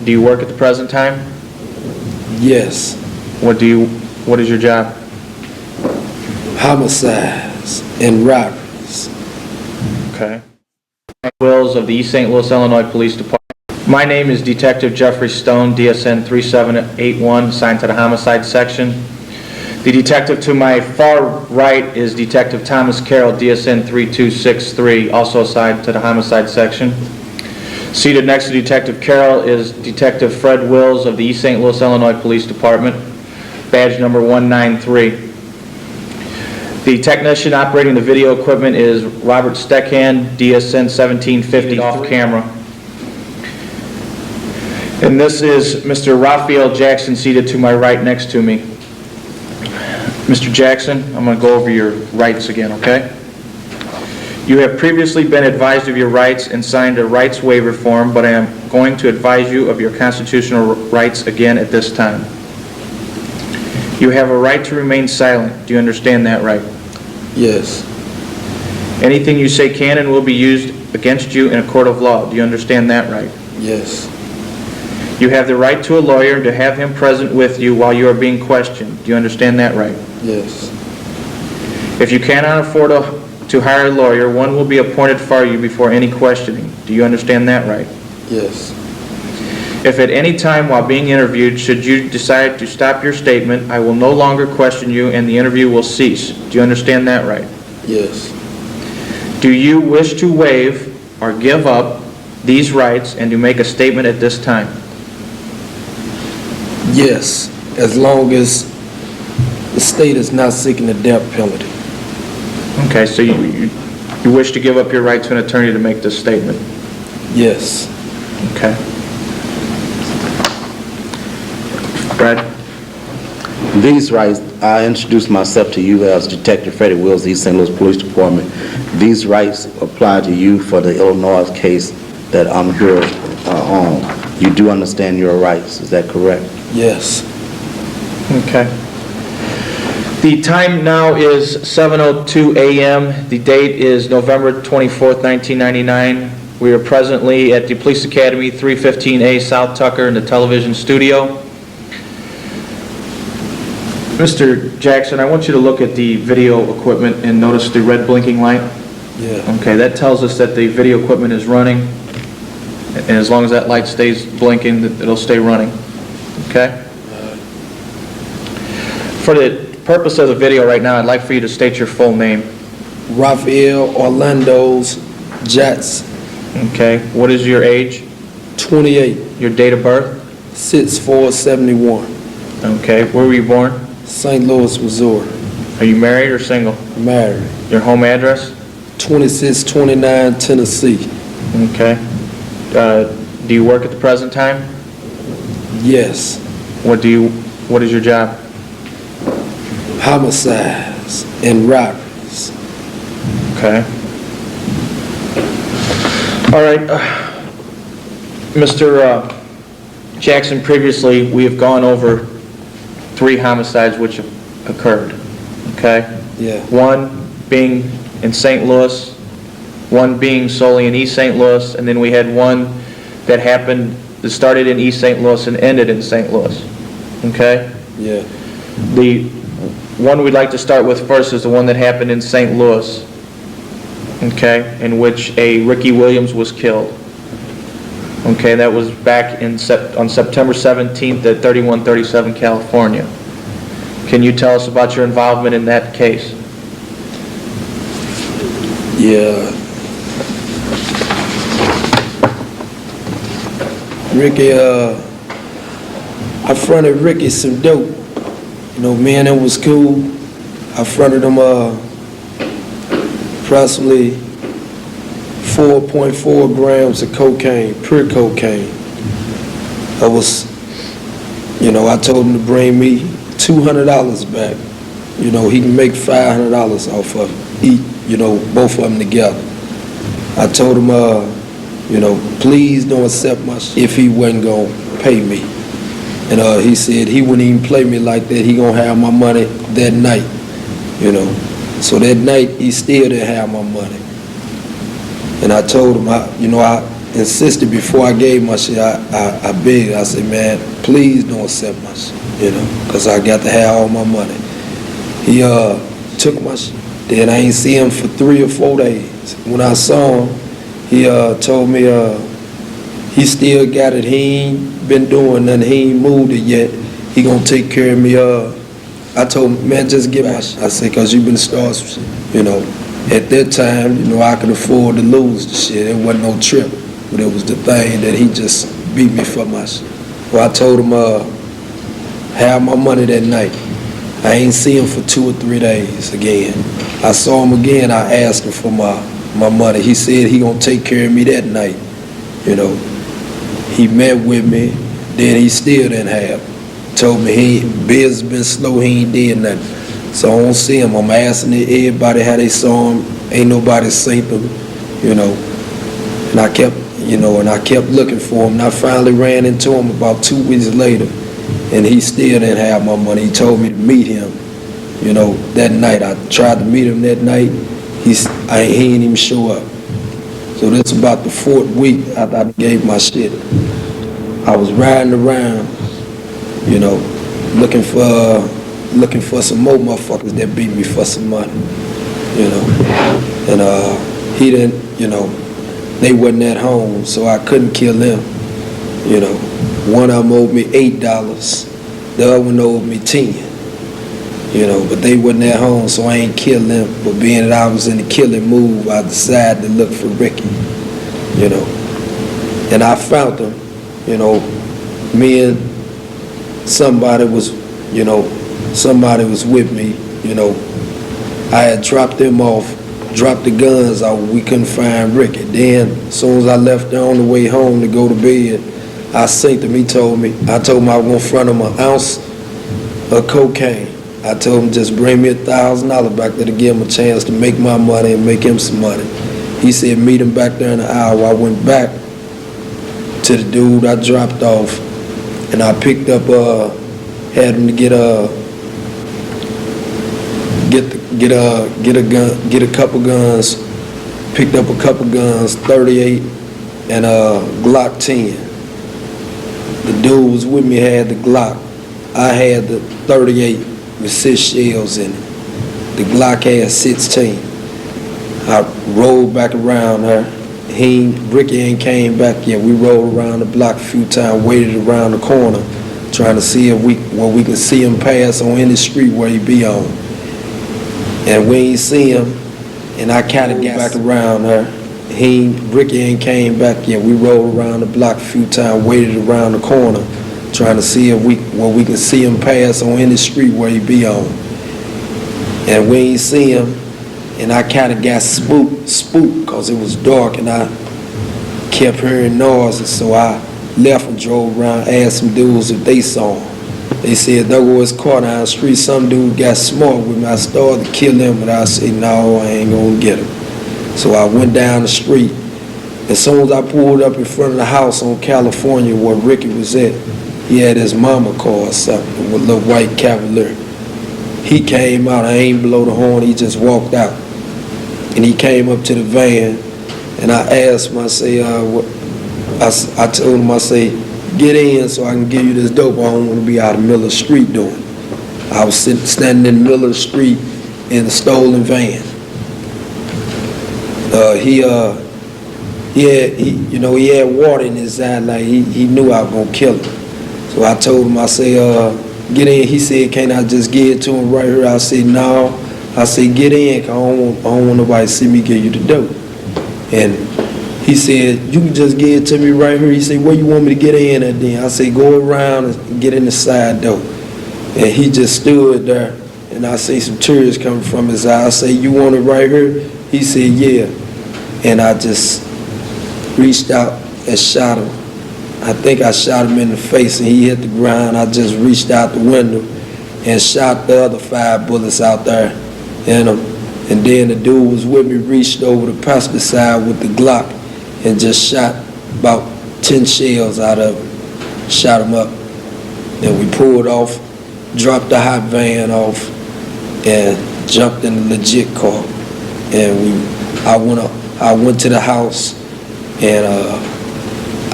Do you work at the present time? Yes. What is your job? Homicides and robberies. Okay. Wills of the East St. Louis, Illinois Police Department. My name is Detective Jeffrey Stone, DSN 3781, assigned to the Homicide section. The detective to my far right is Detective Thomas Carroll, DSN 3263, also assigned to the Homicide section. Seated next to Detective Carroll is Detective Fred Wills of the East St. Louis, Illinois Police Department, badge number 193. The technician operating the video equipment is Robert Steckhand, DSN 1750, off camera. And this is Mr. Raphael Jackson, seated to my right next to me. Mr. Jackson, I'm going to go over your rights again, okay? You have previously been advised of your rights and signed a rights waiver form, but I am going to advise you of your constitutional rights again at this time. You have a right to remain silent. Do you understand that right? Yes. Anything you say can and will be used against you in a court of law. Do you understand that right? Yes. You have the right to a lawyer and to have him present with you while you are being questioned. Do you understand that right? Yes. If you cannot afford to hire a lawyer, one will be appointed for you before any questioning. Do you understand that right? Yes. If at any time while being interviewed, should you decide to stop your statement, I will no longer question you and the interview will cease. Do you understand that right? Yes. Do you wish to waive or give up these rights and to make a statement at this time? Yes, as long as the state is not seeking the death penalty. Okay, so you wish to give up your right to an attorney to make this statement? Yes. Okay. Brad? These rights, I introduce myself to you as Detective Freddie Wills, East St. Louis Police Department. These rights apply to you for the Illinois case that I'm here on. You do understand your rights, is that correct? Yes. Okay. The time now is 7:02 a.m. The date is November 24th, 1999. We are presently at the Police Academy, 315A South Tucker in the television studio. Mr. Jackson, I want you to look at the video equipment and notice the red blinking light. Yeah. Okay, that tells us that the video equipment is running, and as long as that light stays blinking, it'll stay running. Okay? For the purpose of the video right now, I'd like for you to state your full name. Raphael Orlando's Jackson. Okay. What is your age? 28. Your date of birth? 6/4/71. Okay. Where were you born? St. Louis, Missouri. Are you married or single? Married. Your home address? 2629 Tennessee. Okay. Do you work at the present time? Yes. What is your job? Homicides and robberies. Okay. All right. Mr. Jackson, previously we have gone over 3 homicides which have occurred. Okay? Yeah. One being in St. Louis, one being solely in East St. Louis, and then we had one that started in East St. Louis and ended in St. Louis. Okay? Yeah. The one we'd like to start with first is the one that happened in St. Louis, okay, in which a Ricky Williams was killed. Okay, that was back on September 17th at 3137 California. Can you tell us about your involvement in that case? Yeah. Ricky, I fronted Ricky some dope. You know, me and him was cool. I fronted him approximately 4.4 grams of cocaine, pure cocaine. I told him to bring me $200 back. You know, he can make $500 off of it, both of them together. I told him, please don't accept my shit if he wasn't gonna pay me. And he said he wouldn't even play me like that. He gonna have my money that night, So that night he still didn't have my money. And I told him, I insisted before I gave my shit, I begged, I said, man, please don't accept my shit, you know, because I got to have all my money. He took my shit. Then I ain't see him for 3 or 4 days. When I saw him, he told me he still got it. He ain't been doing nothing. He ain't moved it yet. He gonna take care of me. I told him, man, just give my shit. I said, because you been starting some shit, you know. At that time, you know, I could afford to lose the shit. It wasn't no trip. But it was the thing that he just beat me for my shit. Well, I told him, have my money that night. I ain't see him for 2 or 3 days again. I saw him again, I asked him for my money. He said he gonna take care of me that night. You know, he met with me, then he still didn't have. Told me biz been slow, he ain't did nothing. So I don't see him. I'm asking everybody how they saw him. Ain't nobody seen him, you know. And I kept, you know, and I kept looking for him. And I finally ran into him about 2 weeks later, and he still didn't have my money. He told me to meet him, you know, that night. I tried to meet him that night. He ain't even show up. So that's about the 4th week after I gave my shit. I was riding around, you know, looking for some more motherfuckers that beat me for some money, you know. And he didn't, you know, they wasn't at home, so I couldn't kill them, you know. One of them owed me $8, the other one owed me 10, you know, but they wasn't at home, so I ain't killed them. But being that I was in the killing mood, I decided to look for Ricky, you know. And I found him, you know. Me and somebody was with me, you know. I had dropped them off, dropped the guns out, we couldn't find Ricky. Then, as soon as I left there on the way home to go to bed, I synced him. I told him I was gonna front him an ounce of cocaine. I told him just bring me $1,000 back there to give him a chance to make my money and make him some money. He said meet him back there in an hour. I went back to the dude I dropped off, and I picked up, had him to get a couple guns, picked up a couple guns, 38 and Glock 10. The dude was with me, had the Glock. I had the 38 with 6 shells in it. The Glock had 16. I rolled back around her. Ricky ain't came back yet. We rolled around the block a few times, waited around the corner, trying to see if we can see him pass on any street where he be on. And we ain't see him, and I kind of got back around her. Ricky ain't came back yet. We rolled around the block a few times, waited around the corner, trying to see if we can see him pass on any street where he be on. And we ain't see him, and I kind of got spooked because it was dark, and I kept hearing noises, so I left and drove around, asked some dudes if they saw him. They said, there was his car down the street. Some dude got smart with me. I started to kill him, but I said, no, I ain't gonna get him. So I went down the street. As soon as I pulled up in front of the house on California where Ricky was at, he had his mama car or something with a little white Cavalier. He came out, I ain't blow the horn, he just walked out. And he came up to the van, and I asked him, I say, I told him, I say, get in so I can give you this dope. I don't want to be out in the middle of the street doing it. I was standing in the middle of the street in a stolen van. He had water in his eye, like he knew I was gonna kill him. So I told him, I say, get in. He said, can't I just give it to him right here? I said, no. I said, get in, cause I don't want nobody to see me give you the dope. And he said, you can just give it to me right here. He said, where you want me to get in at then? I said, go around and get in the side door. And he just stood there, and I see some tears coming from his eye. I say, you want it right here? He said, yeah. And I just reached out and shot him. I think I shot him in the face, and he hit the ground. I just reached out the window and shot the other 5 bullets out there in him. And then the dude was with me, reached over the passenger side with the Glock and just shot about 10 shells out of him, shot him up. Then we pulled off, dropped the hot van off, and jumped in the legit car. And I went to the house, and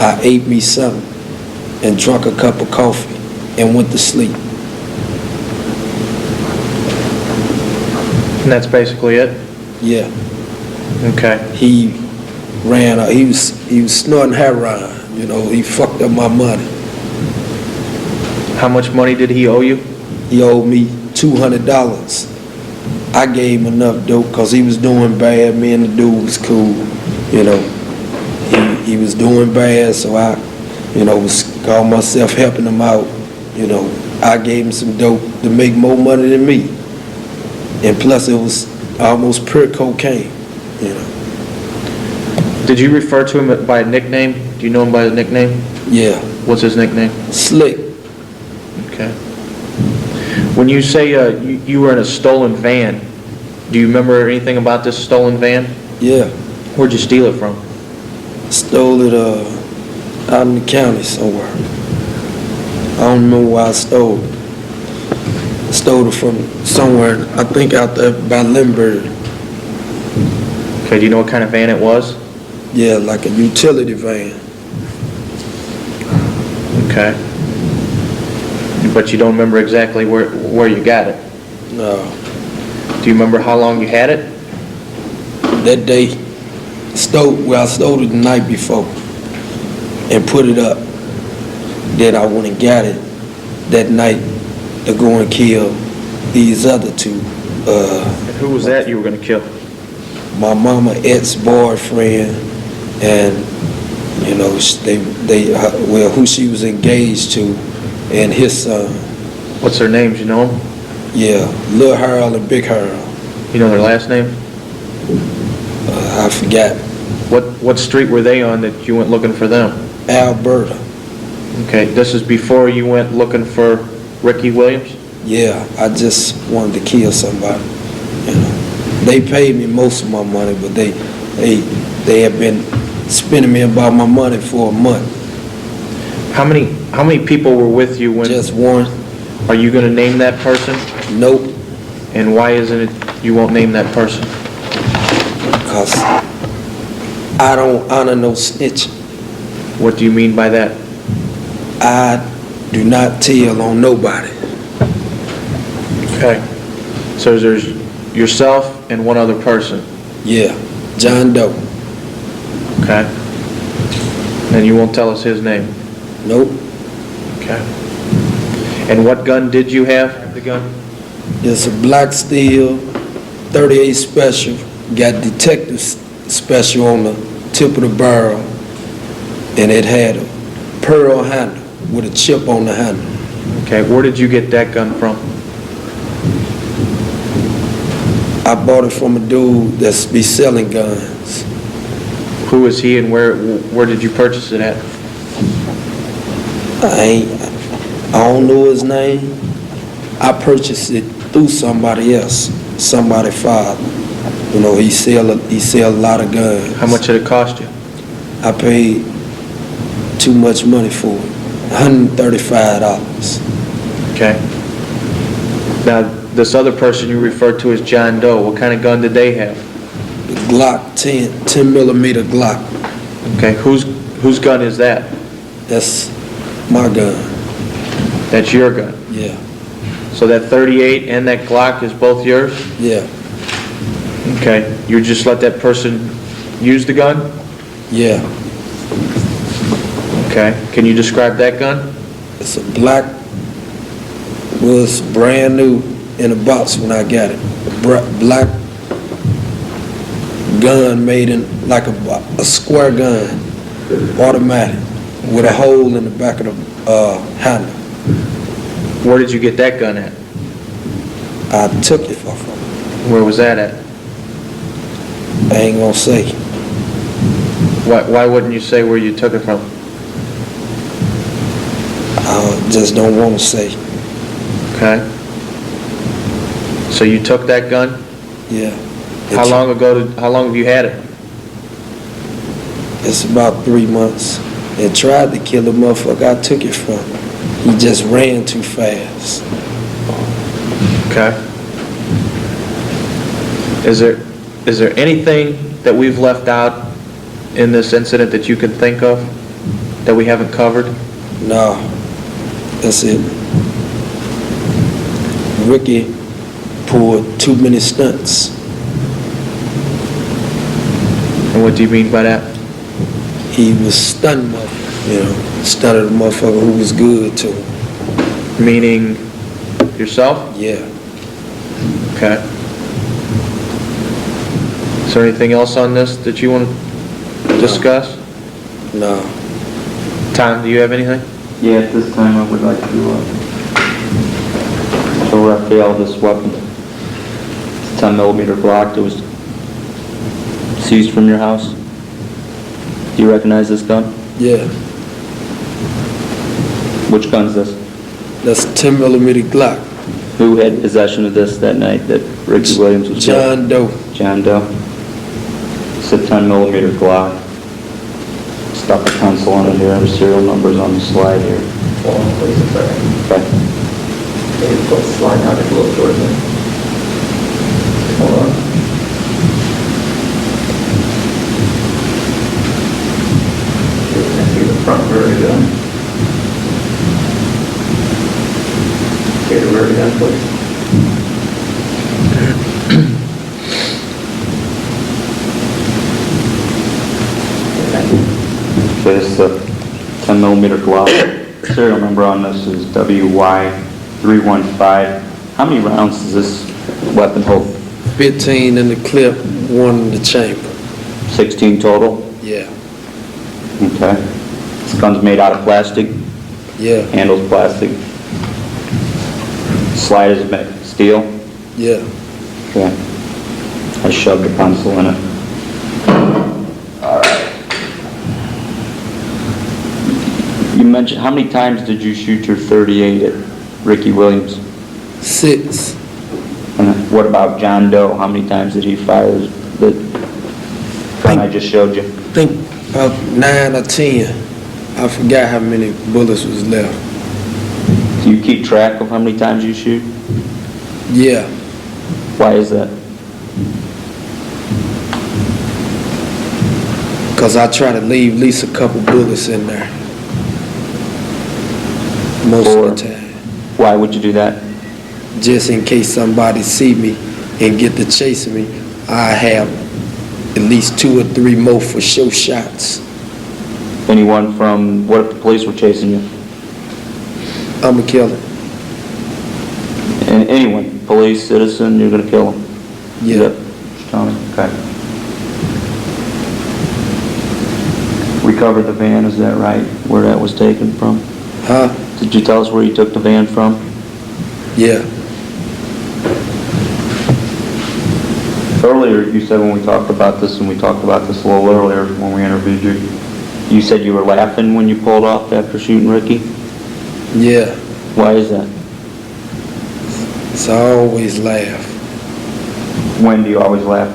I ate me something and drank a cup of coffee and went to sleep. And that's basically it? Yeah. Okay. He was snorting heroin, you know, he fucked up my money. How much money did he owe you? He owed me $200. I gave him enough dope because he was doing bad. Me and the dude was cool, you know. He was doing bad, so I, you know, was called myself helping him out. You know, I gave him some dope to make more money than me. And plus it was almost pure cocaine, you know. Did you refer to him by a nickname? Do you know him by a nickname? Yeah. What's his nickname? Slick. Okay. When you say you were in a stolen van, do you remember anything about this stolen van? Yeah. Where'd you steal it from? Stole it out in the county somewhere. I don't remember where I stole it. I stole it from somewhere, I think out there by Lindbergh. Okay, do you know what kind of van it was? Yeah, like a utility van. Okay. But you don't remember exactly where you got it? No. Do you remember how long you had it? That day, I stole it the night before and put it up. Then I went and got it that night to go and kill these other two. And who was that you were going to kill? My mama ex-boyfriend and, you know, who she was engaged to, and his son. What's their names, you know them? Yeah, Lil Harold and Big Harold. You know their last name? I forgot. What street were they on that you went looking for them? Alberta. Okay, this is before you went looking for Ricky Williams? Yeah, I just wanted to kill somebody. You know, they paid me most of my money, but they have been spending me about my money for a month. How many people were with you when? Just one. Are you going to name that person? Nope. And why isn't it you won't name that person? Because I don't honor no snitching. What do you mean by that? I do not tell on nobody. Okay. So there's yourself and one other person. Yeah, John Doe. Okay. And you won't tell us his name? Nope. Okay. And what gun did you have? The gun? It's a black steel 38 special. Got detective special on the tip of the barrel, and it had a pearl handle with a chip on the handle. Okay. Where did you get that gun from? I bought it from a dude that's be selling guns. Who is he and where did you purchase it at? I don't know his name. I purchased it through somebody else, somebody's father. You know, he sell a lot of guns. How much did it cost you? I paid too much money for it, $135. Okay. Now, this other person you referred to as John Doe, what kind of gun did they have? The Glock 10 millimeter Glock. Okay. Whose gun is that? That's my gun. That's your gun. Yeah. So that 38 and that Glock is both yours? Yeah. Okay. You just let that person use the gun? Yeah. Okay. Can you describe that gun? It's a black, was brand new in a box when I got it. A black gun made in like a square gun, automatic, with a hole in the back of the handle. Where did you get that gun at? I took it from him. Where was that at? I ain't gonna say. Why wouldn't you say where you took it from? I just don't want to say. Okay. So you took that gun? Yeah. How long have you had it? It's about 3 months. They tried to kill the motherfucker I took it from. He just ran too fast. Okay. Is there anything that we've left out in this incident that you can think of? that we haven't covered? No, that's it. Ricky pulled too many stunts. And what do you mean by that? He was stunting, stunted a motherfucker who was good to him. Meaning yourself? Yeah. Okay. Is there anything else on this that you want to discuss? No. Tom, do you have anything? Yeah, at this time I would like to show Raphael this weapon. It's a 10mm Glock that was seized from your house. Do you recognize this gun? Yeah. Which gun's this? That's 10mm Glock. Who had possession of this that night that Ricky Williams was John Doe. John Doe. It's a 10mm Glock. Stuck a pencil on it here, and serial numbers on the slide here. Hold on, please, a second. Okay. Maybe put the slide out a little towards me. Hold on. You can see the front rear gun. Okay, the rear gun, please. Okay, this is a 10mm Glock. Serial number on this is WY315. How many rounds does this weapon hold? 15 in the clip, 1 in the chamber. 16 total? Yeah. Okay. This gun's made out of plastic, Yeah. handle's plastic. Slide is steel? Yeah. Okay. I shoved a pencil in it. You mentioned, how many times did you shoot your .38 at Ricky Williams? 6. And what about John Doe? How many times did he fire the gun I just showed you? I think about 9 or 10. I forgot how many bullets was left. Do you keep track of how many times you shoot? Yeah. Why is that? Because I try to leave at least a couple bullets in there. Most of the time. Why would you do that? Just in case somebody see me and get to chasing me, I have at least 2 or 3 more for sure shots. Anyone from, what if the police were chasing you? I'm a killer. And anyone, police, citizen, you're gonna kill them? Yeah. Tommy, okay. We covered the van, is that right? Where that was taken from? Huh? Did you tell us where you took the van from? Yeah. Earlier, you said when we talked about this, and we talked about this a little earlier when we interviewed you, you said you were laughing when you pulled off after shooting Ricky? Yeah. Why is that? So I always laugh. When do you always laugh?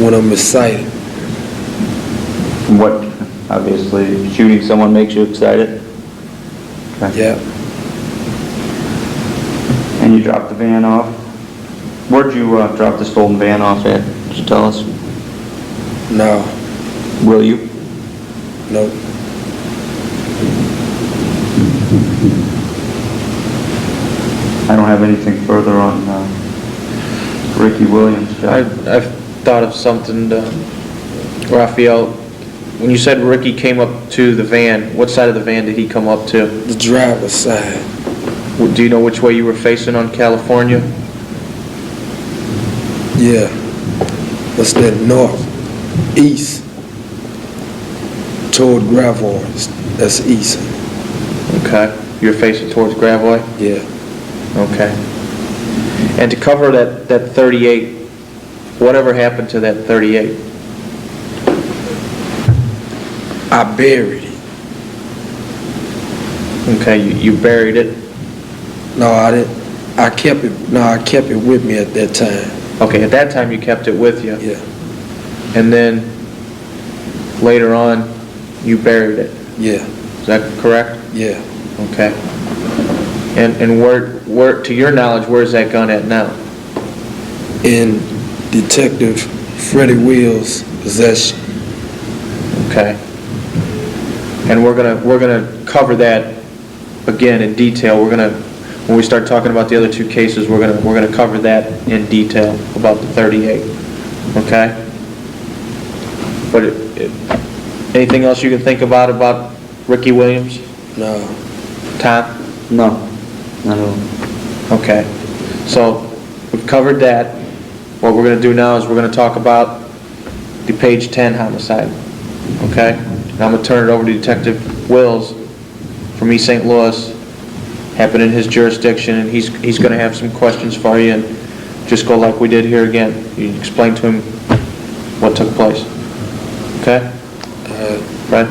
When I'm excited. What, obviously, shooting someone makes you excited? Okay. Yeah. And you dropped the van off? Where'd you drop the stolen van off at? Did you tell us? No. Will you? No. I don't have anything further on Ricky Williams. I've thought of something, Raphael. When you said Ricky came up to the van, what side of the van did he come up to? The driver's side. Do you know which way you were facing on California? Yeah. What's that? North. East. Toward Gravois. That's east. Okay. You're facing towards Gravois? Yeah. Okay. And to cover that 38, whatever happened to that 38? I buried it. Okay, you buried it? No, I didn't. I kept it. No, I kept it with me at that time. Okay, at that time you kept it with you? Yeah. And then later on, you buried it? Yeah. Is that correct? Yeah. Okay. And where, to your knowledge, where's that gun at now? In Detective Freddie Will's possession. Okay. And we're gonna cover that again in detail. When we start talking about the other two cases, we're gonna cover that in detail about the 38. Okay? But anything else you can think about Ricky Williams? No. Tom? No, not at all. Okay. So we've covered that. What we're gonna do now is we're gonna talk about the page 10 homicide. Okay? Now I'm gonna turn it over to Detective Wills from East St. Louis. Happened in his jurisdiction, and he's gonna have some questions for you, and just go like we did here again. You explain to him what took place. Okay? Fred?